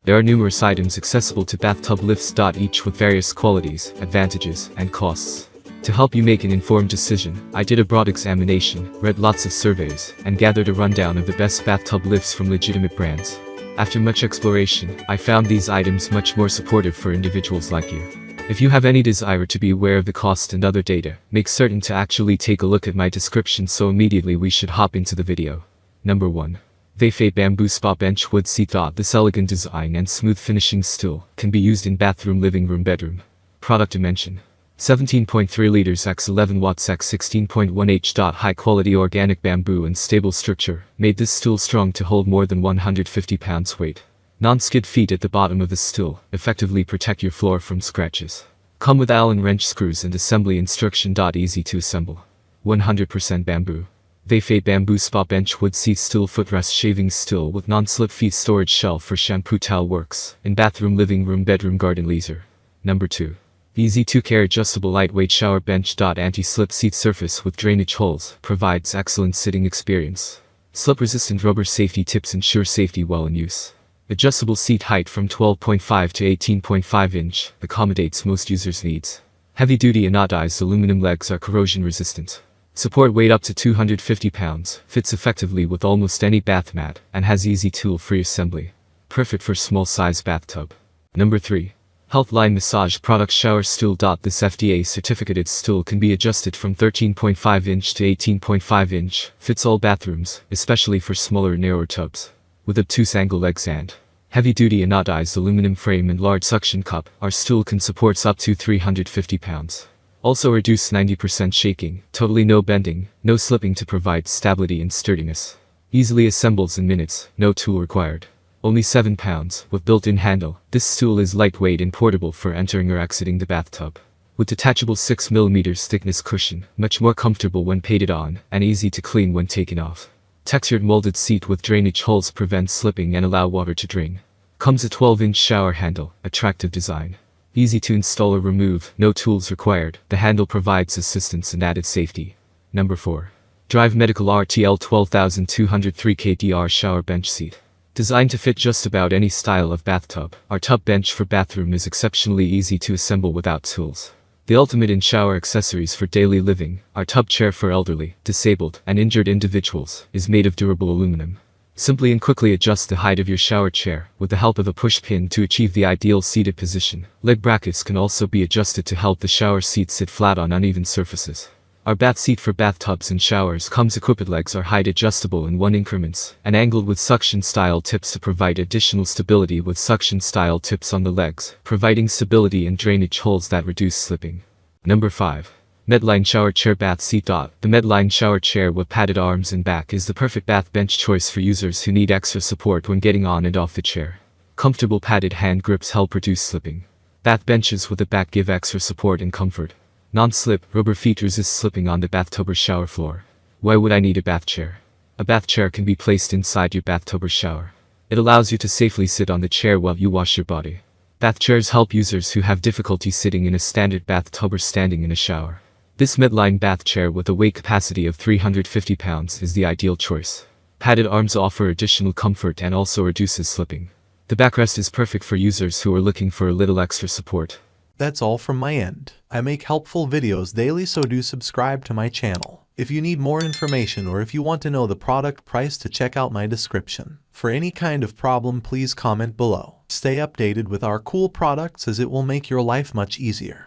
There are numerous items accessible to bathtub lifts, each with various qualities, advantages, and costs. To help you make an informed decision, I did a broad examination, read lots of surveys, and gathered a rundown of the best bathtub lifts from legitimate brands. After much exploration, I found these items much more supportive for individuals like you. If you have any desire to be aware of the cost and other data, make certain to actually take a look at my description, so immediately we should hop into the video. Number 1. 𝐵𝐵 Bamboo Spa Bench Wood Seat. This elegant design and smooth finishing stool can be used in bathroom, living room, bedroom. Product dimension: 17.3 liters x 11 watts x 16.1 H. High quality organic bamboo and stable structure made this stool strong to hold more than 150 pounds weight. Non-skid feet at the bottom of the stool effectively protect your floor from scratches. Come with Allen wrench screws and assembly instruction. Easy to assemble. 100% bamboo. 𝐵𝐵 Bamboo Spa Bench Wood Seat Stool Footrest Shaving Stool with non-slip feet. Storage shelf for shampoo towel. Works in bathroom, living room, bedroom, garden. Leisure. Number 2. 𝐂𝐡𝐞𝐜 Adjustable Lightweight Shower Bench. Anti-slip seat surface with drainage holes provides excellent sitting experience. Slip-resistant rubber safety tips ensure safety while in use. Adjustable seat height from 12.5 to 18.5 inch accommodates most users' needs. Heavy-duty anodized aluminum legs are corrosion-resistant. Support weight up to 250 pounds, fits effectively with almost any bath mat, and has easy tool-free assembly. Perfect for small-size bathtub. Number 3. Healthline Massage Product Shower Stool. This FDA certificated stool can be adjusted from 13.5 inch to 18.5 inch, fits all bathrooms, especially for smaller, narrower tubs. With obtuse angle legs and heavy-duty anodized aluminum frame and large suction cup, our stool can support up to 350 pounds. Also reduce 90% shaking, totally no bending, no slipping to provide stability and sturdiness. Easily assembles in minutes, no tool required. Only 7 pounds, with built-in handle. This stool is lightweight and portable for entering or exiting the bathtub. With detachable 6 mm thickness cushion, much more comfortable when painted on, and easy to clean when taken off. Textured molded seat with drainage holes prevent slipping and allow water to drain. Comes a 12-inch shower handle, attractive design. Easy to install or remove, no tools required. The handle provides assistance and added safety. Number 4. Drive Medical RTL 12203 kDr Shower Bench Seat. Designed to fit just about any style of bathtub, our tub bench for bathroom is exceptionally easy to assemble without tools. The ultimate in shower accessories for daily living, our tub chair for elderly, disabled, and injured individuals is made of durable aluminum. Simply and quickly adjust the height of your shower chair with the help of a push pin to achieve the ideal seated position. Leg brackets can also be adjusted to help the shower seat sit flat on uneven surfaces. Our bath seat for bathtubs and showers comes equipped. Legs are height adjustable in 1 increments and angled with suction style tips to provide additional stability, with suction style tips on the legs, providing stability and drainage holes that reduce slipping. Number 5. Medline Shower Chair Bath Seat. The Medline shower chair with padded arms and back is the perfect bath bench choice for users who need extra support when getting on and off the chair. Comfortable padded hand grips help reduce slipping. Bath benches with a back give extra support and comfort. Non-slip, rubber feet resist slipping on the bathtub or shower floor. Why would I need a bath chair? A bath chair can be placed inside your bathtub or shower. It allows you to safely sit on the chair while you wash your body. Bath chairs help users who have difficulty sitting in a standard bathtub or standing in a shower. This Medline bath chair with a weight capacity of 350 pounds is the ideal choice. Padded arms offer additional comfort and also reduces slipping. The backrest is perfect for users who are looking for a little extra support. That's all from my end. I make helpful videos daily, so do subscribe to my channel. If you need more information or if you want to know the product price, to check out my description. For any kind of problem, please comment below. Stay updated with our cool products, as it will make your life much easier.